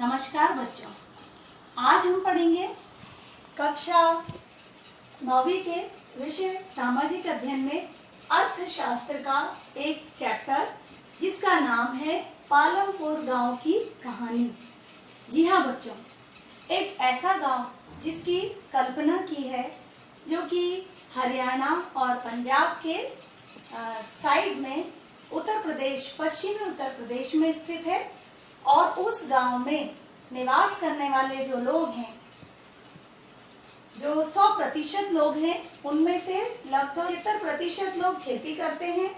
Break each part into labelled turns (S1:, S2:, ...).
S1: नमस्कार बच्चों, आज हम पढ़ेंगे कक्षा 9वीं के विषय सामाजिक अध्ययन में अर्थशास्त्र का एक चैप्टर जिसका नाम है पालमपुर गांव की कहानी। जी हाँ बच्चों, एक ऐसा गांव जिसकी कल्पना की है जो कि हरियाणा और पंजाब के साइड में उत्तर प्रदेश, पश्चिमी उत्तर प्रदेश में स्थित है। और उस गांव में निवास करने वाले जो लोग हैं, जो 100% लोग हैं, उनमें से लगभग 75% लोग खेती करते हैं,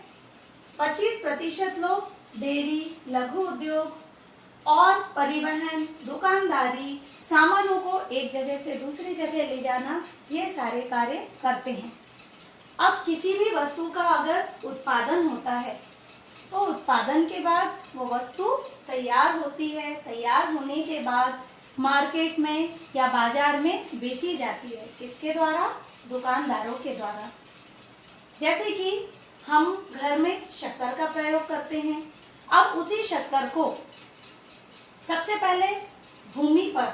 S1: 25% लोग डेयरी, लघु उद्योग और परिवहन, दुकानदारी, सामानों को एक जगह से दूसरी जगह ले जाना, ये सारे कार्य करते हैं। अब किसी भी वस्तु का अगर उत्पादन होता है तो उत्पादन के बाद वो वस्तु तैयार होती है। तैयार होने के बाद मार्केट में या बाजार में बेची जाती है। किसके द्वारा? दुकानदारों के द्वारा। जैसे कि हम घर में शक्कर का प्रयोग करते हैं। अब उसी शक्कर को सबसे पहले भूमि पर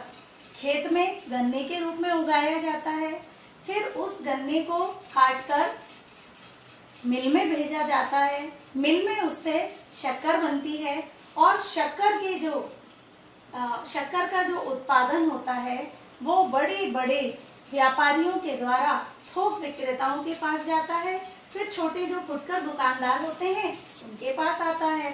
S1: खेत में गन्ने के रूप में उगाया जाता है। फिर उस गन्ने को काटकर मिल में भेजा जाता है। मिल में उससे शक्कर बनती है और शक्कर का जो उत्पादन होता है वो बड़े बड़े व्यापारियों के द्वारा थोक विक्रेताओं के पास जाता है। फिर छोटे जो फुटकर दुकानदार होते हैं उनके पास आता है।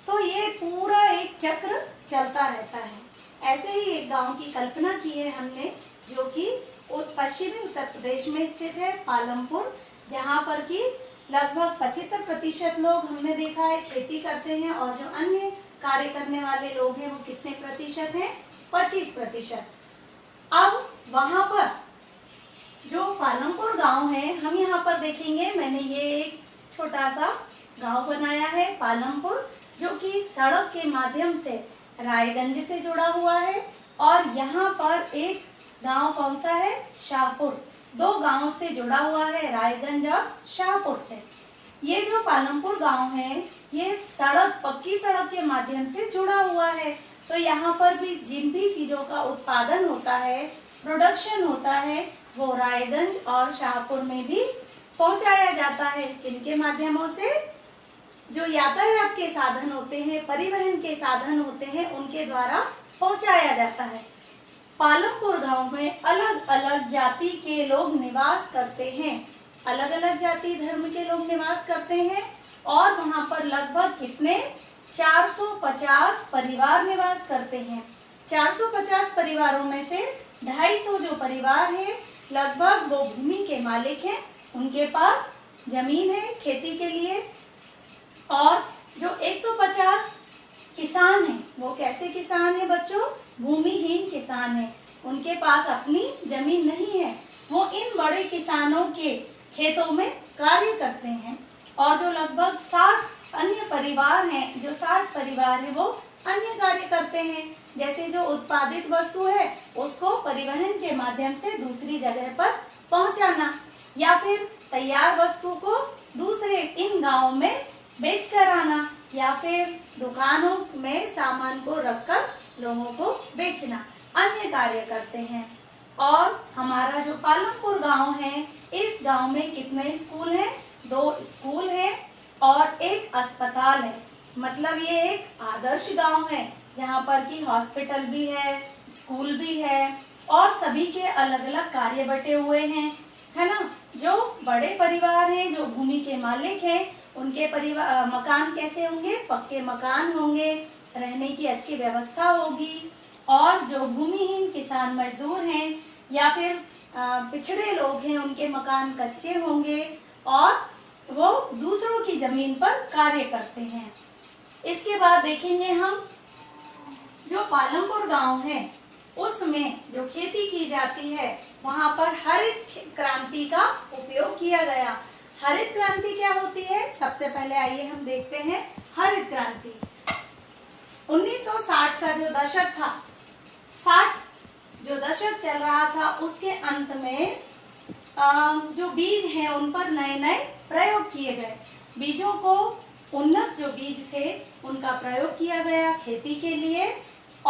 S1: तो ये पूरा एक चक्र चलता रहता है। ऐसे ही एक गांव की कल्पना की है हमने, जो कि पश्चिमी उत्तर प्रदेश में स्थित है, पालमपुर, जहाँ पर कि लगभग 75% लोग हमने देखा है खेती करते हैं और जो अन्य कार्य करने वाले लोग हैं वो कितने प्रतिशत हैं? 25%। अब वहां पर जो पालमपुर गांव है, हम यहाँ पर देखेंगे, मैंने ये एक छोटा सा गांव बनाया है पालमपुर, जो कि सड़क के माध्यम से रायगंज से जुड़ा हुआ है। और यहाँ पर एक गांव कौन सा है? शाहपुर। 2 गांव से जुड़ा हुआ है, रायगंज और शाहपुर से। ये जो पालमपुर गांव है ये पक्की सड़क के माध्यम से जुड़ा हुआ है। तो यहाँ पर भी जिन भी चीजों का उत्पादन होता है, प्रोडक्शन होता है, वो रायगंज और शाहपुर में भी पहुंचाया जाता है। किनके माध्यमों से? जो यातायात के साधन होते हैं, परिवहन के साधन होते हैं, उनके द्वारा पहुंचाया जाता है। पालमपुर गांव में अलग अलग जाति के लोग निवास करते हैं। अलग अलग जाति धर्म के लोग निवास करते हैं और वहां पर लगभग कितने? 450 परिवार निवास करते हैं। 450 परिवारों में से 250 जो परिवार है, लगभग वो भूमि के मालिक हैं, उनके पास जमीन है खेती के लिए। और जो 150 किसान हैं, वो कैसे किसान हैं बच्चों? भूमिहीन किसान हैं, उनके पास अपनी जमीन नहीं है। वो इन बड़े किसानों के खेतों में कार्य करते हैं। और जो लगभग 60 अन्य परिवार हैं, जो 60 परिवार है, वो अन्य कार्य करते हैं। जैसे जो उत्पादित वस्तु है उसको परिवहन के माध्यम से दूसरी जगह पर पहुंचाना, या फिर तैयार वस्तु को दूसरे इन गांवों में बेच कर आना, या फिर दुकानों में सामान को रखकर लोगों को बेचना, अन्य कार्य करते हैं। और हमारा जो पालमपुर गांव है, इस गांव में कितने स्कूल हैं? 2 स्कूल हैं और एक अस्पताल है। मतलब ये एक आदर्श गांव है जहाँ पर कि हॉस्पिटल भी है, स्कूल भी है और सभी के अलग अलग कार्य बटे हुए हैं, है ना। जो बड़े परिवार हैं, जो भूमि के मालिक हैं, उनके मकान कैसे होंगे? पक्के मकान होंगे, रहने की अच्छी व्यवस्था होगी। और जो भूमिहीन किसान मजदूर हैं या फिर पिछड़े लोग हैं, उनके मकान कच्चे होंगे और वो दूसरों की जमीन पर कार्य करते हैं। इसके बाद देखेंगे हम जो पालमपुर गांव है उसमें जो खेती की जाती है, वहां पर हरित क्रांति का उपयोग किया गया। हरित क्रांति क्या होती है? सबसे पहले आइए हम देखते हैं हरित क्रांति। 1960 का जो दशक था, 60 जो दशक चल रहा था, उसके अंत में जो बीज हैं उन पर नए नए प्रयोग किए गए। बीजों को, उन्नत जो बीज थे उनका प्रयोग किया गया खेती के लिए।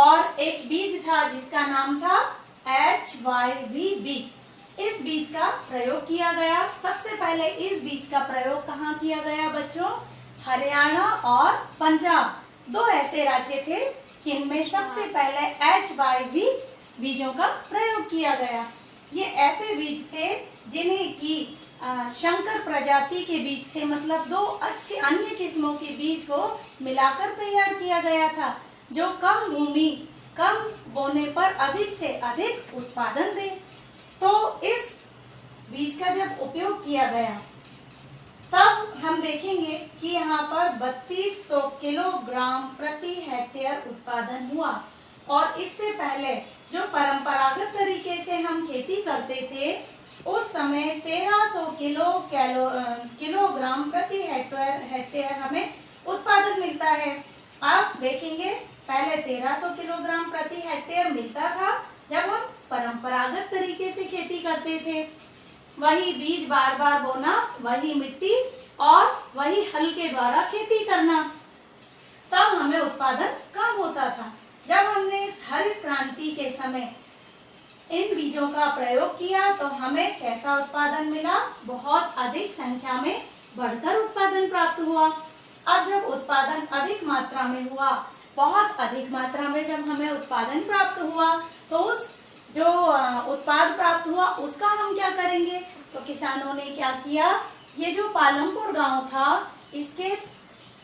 S1: और एक बीज था जिसका नाम था HYV बीज। इस बीज का प्रयोग किया गया। सबसे पहले इस बीज का प्रयोग कहाँ किया गया बच्चों? हरियाणा और पंजाब, दो ऐसे राज्य थे जिनमें सबसे पहले HYV बीजों का प्रयोग किया गया। ये ऐसे बीज थे जिन्हें की शंकर प्रजाति के बीज थे, मतलब दो अच्छे अन्य किस्मों के बीज को मिलाकर तैयार किया गया था, जो कम भूमि कम बोने पर अधिक से अधिक उत्पादन दे। तो इस बीज का जब उपयोग किया गया तब हम देखेंगे कि यहाँ पर 3200 किलोग्राम प्रति हेक्टेयर उत्पादन हुआ। और इससे पहले जो परंपरागत तरीके से हम खेती करते थे उस समय 1300 किलोग्राम प्रति हेक्टेयर हमें उत्पादन मिलता है। आप देखेंगे पहले 1300 किलोग्राम प्रति हेक्टेयर मिलता था जब हम परंपरागत तरीके से खेती करते थे। वही बीज बार बार बोना, वही मिट्टी और वही हल के द्वारा खेती करना, तब हमें उत्पादन कम होता था। जब हमने इस हरित क्रांति के समय इन बीजों का प्रयोग किया तो हमें कैसा उत्पादन मिला? बहुत अधिक संख्या में बढ़कर उत्पादन प्राप्त हुआ। अब जब उत्पादन अधिक मात्रा में हुआ, बहुत अधिक मात्रा में जब हमें उत्पादन प्राप्त हुआ तो उस जो उत्पाद प्राप्त हुआ उसका हम क्या करेंगे? तो किसानों ने क्या किया, ये जो पालमपुर गांव था इसके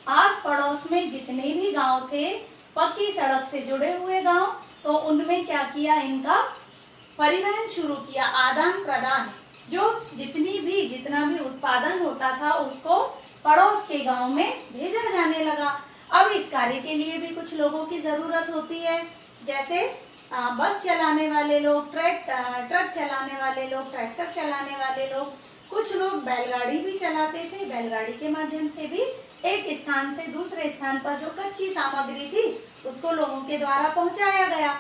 S1: आस पड़ोस में जितने भी गांव थे पक्की सड़क से जुड़े हुए गांव, तो उनमें क्या किया, इनका परिवहन शुरू किया, आदान प्रदान। जो जितना भी उत्पादन होता था उसको पड़ोस के गांव में भेजा जाने लगा। अब इस कार्य के लिए भी कुछ लोगों की जरूरत होती है, जैसे बस चलाने वाले लोग, ट्रक चलाने वाले लोग, ट्रैक्टर चलाने वाले लोग, कुछ लोग बैलगाड़ी भी चलाते थे। बैलगाड़ी के माध्यम से भी एक स्थान से दूसरे स्थान पर जो कच्ची सामग्री थी उसको लोगों के द्वारा पहुंचाया गया।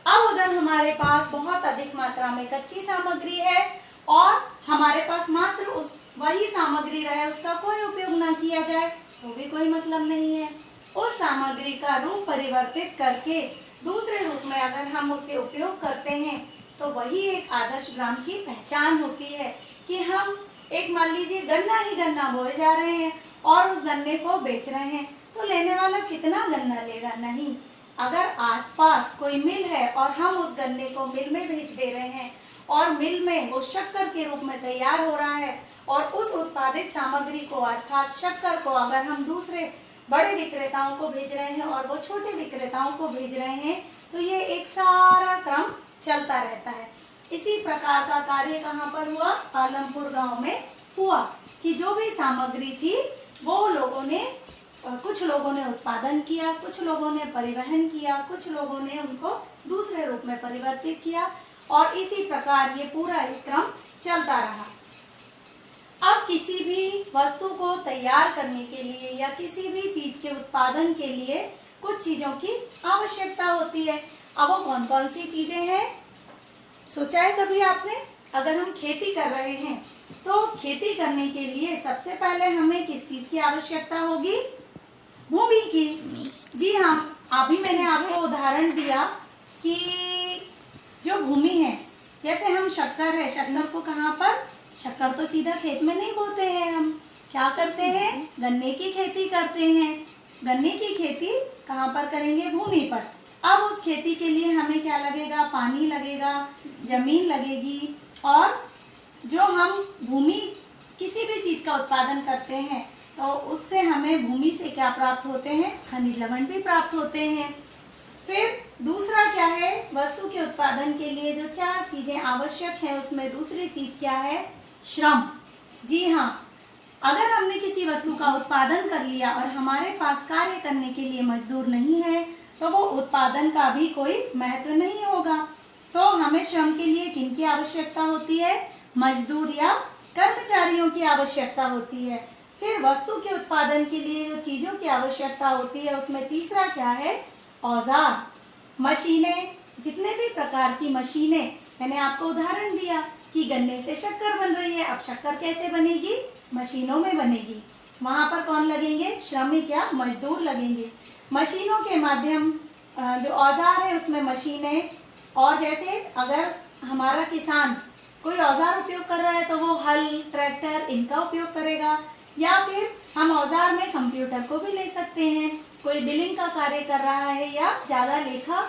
S1: अब अगर हमारे पास बहुत अधिक मात्रा में कच्ची सामग्री है और हमारे पास मात्र वही सामग्री रहे, उसका कोई उपयोग ना किया जाए तो भी कोई मतलब नहीं है। उस सामग्री का रूप परिवर्तित करके दूसरे रूप में अगर हम उसे उपयोग करते हैं तो वही एक आदर्श ग्राम की पहचान होती है कि हम एक मान लीजिए गन्ना ही गन्ना बोए जा रहे हैं और उस गन्ने को बेच रहे हैं, तो लेने वाला कितना गन्ना लेगा? नहीं। अगर आसपास कोई मिल है और हम उस गन्ने को मिल में भेज दे रहे हैं और मिल में वो शक्कर के रूप में तैयार हो रहा है और उस उत्पादित सामग्री को अर्थात शक्कर को अगर हम दूसरे बड़े विक्रेताओं को भेज रहे हैं और वो छोटे विक्रेताओं को भेज रहे हैं, तो ये एक सारा क्रम चलता रहता है। इसी प्रकार का कार्य कहाँ पर हुआ? पालमपुर गांव में हुआ कि जो भी सामग्री थी वो कुछ लोगों ने उत्पादन किया, कुछ लोगों ने परिवहन किया, कुछ लोगों ने उनको दूसरे रूप में परिवर्तित किया और इसी प्रकार ये पूरा एक क्रम चलता रहा। अब किसी भी वस्तु को तैयार करने के लिए या किसी भी चीज के उत्पादन के लिए कुछ चीजों की आवश्यकता होती है। अब वो कौन कौन सी चीजें हैं? सोचा है कभी आपने? अगर हम खेती कर रहे हैं तो खेती करने के लिए सबसे पहले हमें किस चीज की आवश्यकता होगी? भूमि की। जी हाँ, अभी मैंने आपको उदाहरण दिया कि जो भूमि है, जैसे हम शक्कर है, शक्कर को कहाँ पर, शक्कर तो सीधा खेत में नहीं बोते हैं, हम क्या करते हैं? गन्ने की खेती करते हैं। गन्ने की खेती कहाँ पर करेंगे? भूमि पर। अब उस खेती के लिए हमें क्या लगेगा? पानी लगेगा, जमीन लगेगी, और जो हम भूमि किसी भी चीज का उत्पादन करते हैं तो उससे हमें भूमि से क्या प्राप्त होते हैं? खनिज लवण भी प्राप्त होते हैं। फिर दूसरा क्या है? वस्तु के उत्पादन के लिए जो 4 चीजें आवश्यक हैं उसमें दूसरी चीज क्या है? श्रम। जी हाँ, अगर हमने किसी वस्तु का उत्पादन कर लिया और हमारे पास कार्य करने के लिए मजदूर नहीं है तो वो उत्पादन का भी कोई महत्व नहीं होगा। तो हमें श्रम के लिए किन की आवश्यकता होती है? मजदूर या कर्मचारियों की आवश्यकता होती है। फिर वस्तु के उत्पादन के लिए जो चीजों की आवश्यकता होती है उसमें तीसरा क्या है? औजार, मशीनें। जितने भी प्रकार की मशीनें, मैंने आपको उदाहरण दिया कि गन्ने से शक्कर बन रही है। अब शक्कर कैसे बनेगी? मशीनों में बनेगी। वहां पर कौन लगेंगे? श्रमिक या मजदूर लगेंगे। मशीनों के माध्यम जो औजार है उसमें मशीनें, और जैसे अगर हमारा किसान कोई औजार उपयोग कर रहा है तो वो हल, ट्रैक्टर इनका उपयोग करेगा, या फिर हम औजार में कंप्यूटर को भी ले सकते हैं। कोई बिलिंग का कार्य कर रहा है या ज़्यादा लेखा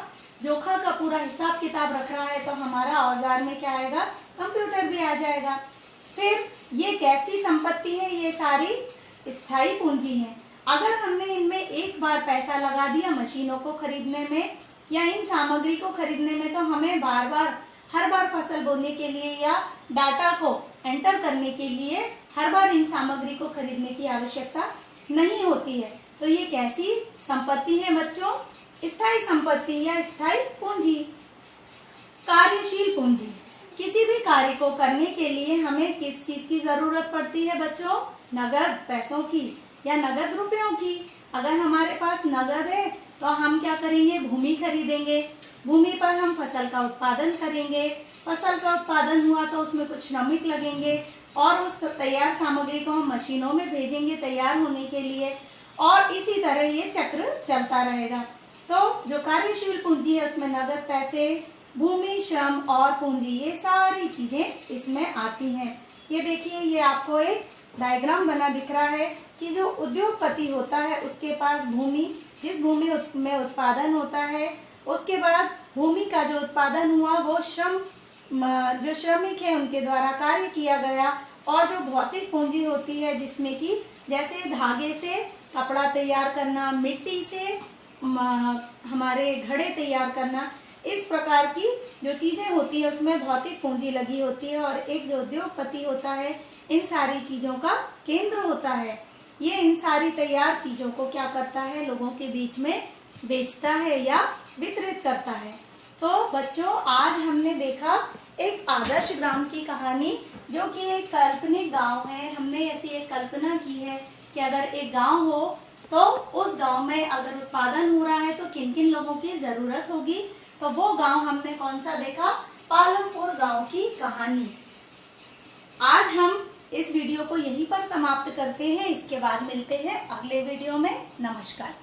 S1: जोखा का पूरा हिसाब किताब रख रहा है तो हमारा औजार में क्या आएगा, कंप्यूटर भी आ जाएगा। फिर ये कैसी संपत्ति है, ये सारी स्थायी पूंजी है। अगर हमने इनमें एक बार पैसा लगा दिया मशीनों को खरीदने में या इन सामग्री को खरीदने में, तो हमें बार बार हर बार फसल बोने के लिए या डाटा को एंटर करने के लिए हर बार इन सामग्री को खरीदने की आवश्यकता नहीं होती है। तो ये कैसी संपत्ति है बच्चों, स्थायी संपत्ति या स्थायी पूंजी। कार्यशील पूंजी, किसी भी कार्य को करने के लिए हमें किस चीज की जरूरत पड़ती है बच्चों, नगद पैसों की या नगद रुपयों की। अगर हमारे पास नगद है तो हम क्या करेंगे, भूमि खरीदेंगे, भूमि पर हम फसल का उत्पादन करेंगे, फसल का उत्पादन हुआ तो उसमें कुछ श्रमिक लगेंगे और उस तैयार सामग्री को हम मशीनों में भेजेंगे तैयार होने के लिए, और इसी तरह ये चक्र चलता रहेगा। तो जो कार्यशील पूंजी है उसमें नगद पैसे, भूमि, श्रम और पूंजी, ये सारी चीजें इसमें आती हैं। ये देखिए, ये आपको एक डायग्राम बना दिख रहा है कि जो उद्योगपति होता है उसके पास भूमि, जिस भूमि में उत्पादन होता है, उसके बाद भूमि का जो उत्पादन हुआ वो श्रम, जो श्रमिक है उनके द्वारा कार्य किया गया, और जो भौतिक पूंजी होती है जिसमें कि जैसे धागे से कपड़ा तैयार करना, मिट्टी से हमारे घड़े तैयार करना, इस प्रकार की जो चीजें होती है उसमें भौतिक पूंजी लगी होती है। और एक जो उद्योगपति होता है इन सारी चीजों का केंद्र होता है। ये इन सारी तैयार चीजों को क्या करता है, लोगों के बीच में बेचता है या वितरित करता है। तो बच्चों, आज हमने देखा एक आदर्श ग्राम की कहानी, जो कि एक काल्पनिक गांव है। हमने ऐसी एक कल्पना की है कि अगर एक गांव हो तो उस गांव में अगर उत्पादन हो रहा है तो किन किन लोगों की जरूरत होगी। तो वो गांव हमने कौन सा देखा, पालमपुर गांव की कहानी। आज हम इस वीडियो को यहीं पर समाप्त करते हैं, इसके बाद मिलते हैं अगले वीडियो में। नमस्कार।